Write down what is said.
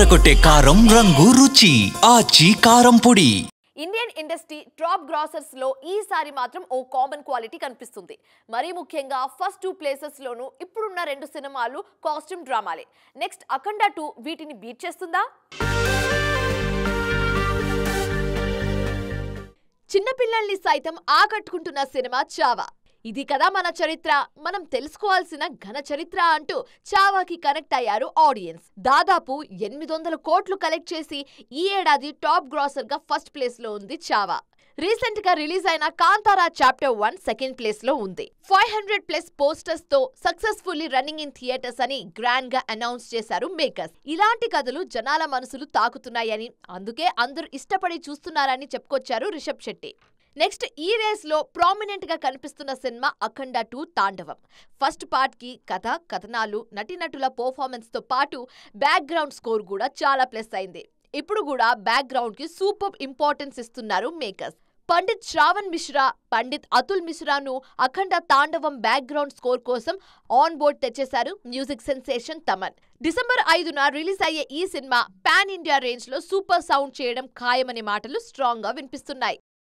అదరగొట్టే కారం రంగు రుచి ఆచి కారం పొడి. ఇండియన్ ఇండస్ట్రీ టాప్ గ్రాసర్స్ లో ఈసారి మాత్రం ఓ కామన్ క్వాలిటీ కనిపిస్తుంది. మరీ ముఖ్యంగా ఫస్ట్ 2 ప్లేసెస్ లోను ఇప్పుడున్న 2 సినిమాలు కాస్ట్యూమ్ డ్రామాలే. నెక్స్ట్ అఖండ 2 వీటిని బీట్ చేస్తుందా? చిన్నపిల్లల్ని సైతం ఆకట్టుకుంటున్న సినిమా చావా. ఇది కదా మన చరిత్ర, మనం తెలుసుకోవాల్సిన ఘన చరిత్ర అంటూ చావాకి కనెక్ట్ అయ్యారు ఆడియన్స్. దాదాపు 800 కోట్లు కలెక్ట్ చేసి ఈ ఏడాది టాప్ గ్రాసర్ గా ఫస్ట్ ప్లేస్ లో ఉంది చావా. రీసెంట్ గా రిలీజ్ అయిన కాంతారా చాప్టర్ 1 సెకండ్ ప్లేస్ లో ఉంది. 500+ పోస్టర్స్ తో సక్సెస్ఫుల్లీ రన్నింగ్ ఇన్ థియేటర్స్ అని గ్రాండ్ గా అనౌన్స్ చేశారు మేకర్స్. ఇలాంటి కథలు జనాల మనసులు తాకుతున్నాయని, అందుకే అందరూ ఇష్టపడి చూస్తున్నారని చెప్పుకొచ్చారు రిషబ్ శెట్టి. నెక్స్ట్ ఈ రేస్ లో ప్రామినెంట్ గా కనిపిస్తున్న సినిమా అఖండ 2 తాండవం. ఫస్ట్ పార్ట్ కి కథ, కథనాలు, నటీనటుల పర్ఫార్మెన్స్ తో పాటు బ్యాక్గ్రౌండ్ స్కోర్ కూడా చాలా ప్లస్ అయింది. ఇప్పుడు కూడా బ్యాక్గ్రౌండ్ కి సూపర్ ఇంపార్టెన్స్ ఇస్తున్నారు మేకర్స్. పండిత్ శ్రావణ్ మిశ్రా, పండిత్ అతుల్ మిశ్రాను అఖండ తాండవం బ్యాక్గ్రౌండ్ స్కోర్ కోసం ఆన్ బోర్డ్ తెచ్చేశారు మ్యూజిక్ సెన్సేషన్ తమన్. డిసెంబర్ 5న రిలీజ్ అయ్యే ఈ సినిమా పాన్ ఇండియా రేంజ్ లో సూపర్ సౌండ్ చేయడం ఖాయమనే మాటలు స్ట్రాంగ్ గా వినిపిస్తున్నాయి.